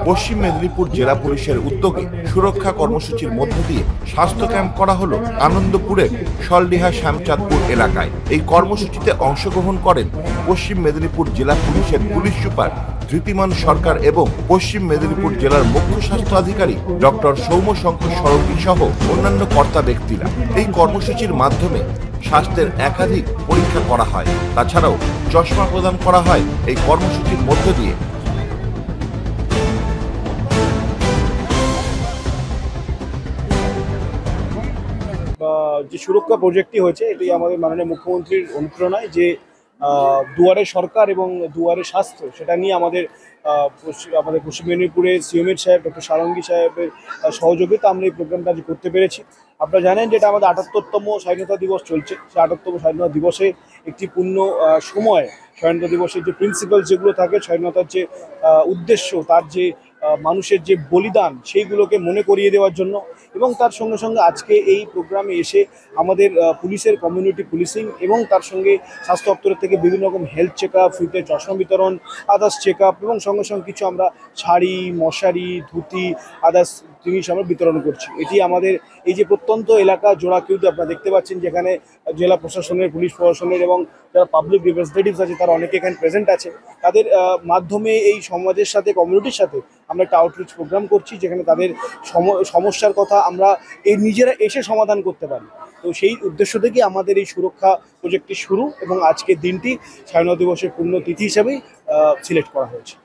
পশ্চিম মেদিনীপুর জেলা পুলিশের উদ্যোগে সুরক্ষা কর্মসূচির মধ্য দিয়ে স্বাস্থ্য ক্যাম্প করা হলো আনন্দপুরের সলডিহা শ্যামচাঁদপুর এলাকায়। এই কর্মসূচিতে অংশগ্রহণ করেন পশ্চিম মেদিনীপুর জেলা পুলিশের পুলিশ সুপার ধৃতিমান সরকার এবং পশ্চিম মেদিনীপুর জেলার মুখ্য স্বাস্থ্য আধিকারিক ডক্টর সৌম্যশঙ্কর সরঙ্গী সহ অন্যান্য কর্তা ব্যক্তিরা। এই কর্মসূচির মাধ্যমে স্বাস্থ্যের একাধিক পরীক্ষা করা হয়। তাছাড়াও চশমা প্রদান করা হয় এই কর্মসূচির মধ্য দিয়ে। যে সুরক্ষা প্রজেক্টটি হয়েছে এটি আমাদের মাননীয় মুখ্যমন্ত্রীর অনুপ্রেরণায়, যে দুয়ারে সরকার এবং দুয়ারে স্বাস্থ্য, সেটা নিয়ে আমাদের পশ্চিম মেদিনীপুরে সিএম সাহেব ডক্টর সারঙ্গী সাহেবের সহযোগিতা আমরা এই প্রোগ্রামটা করতে পেরেছি। আপনারা জানেন যে এটা আমাদের ৭৮তম স্বাধীনতা দিবস চলছে। সেই ৭৮তম স্বাধীনতা দিবসে একটি পূর্ণ সময় স্বাধীনতা দিবসের যে প্রিন্সিপাল যেগুলো থাকে, স্বাধীনতার যে উদ্দেশ্য, তার যে মানুষের যে বলিদান, সেইগুলোকে মনে করিয়ে দেওয়ার জন্য, এবং তার সঙ্গে সঙ্গে আজকে এই প্রোগ্রামে এসে আমাদের পুলিশের কমিউনিটি পুলিশিং এবং তার সঙ্গে স্বাস্থ্য দপ্তরের থেকে বিভিন্ন রকম হেলথ চেক আপ, ফ্রিতে চশমা বিতরণ, আদার্স চেক আপ, এবং সঙ্গে সঙ্গে কিছু আমরা শাড়ি, মশারি, ধুতি, আদার্স জিনিস আমরা বিতরণ করছি। এটি আমাদের এই যে প্রত্যন্ত এলাকা জোড়াকিউতে আপনারা দেখতে পাচ্ছেন, যেখানে জেলা প্রশাসনের, পুলিশ প্রশাসনের এবং যারা পাবলিক রিপ্রেজেন্টেটিভস আছে তারা অনেকে এখানে প্রেজেন্ট আছে। তাদের মাধ্যমে এই সমাজের সাথে, কমিউনিটির সাথে আমরা একটা আউটরিচ প্রোগ্রাম করছি, যেখানে তাদের সমস্যার কথা আমরা নিজেরা এসে সমাধান করতে পারি। তো সেই উদ্দেশ্য থেকে আমাদের এই সুরক্ষা প্রজেক্টটি শুরু, এবং আজকের দিনটি স্বাধীনতা দিবসের পূর্ণ তিথি হিসাবেই সিলেক্ট করা হয়েছে।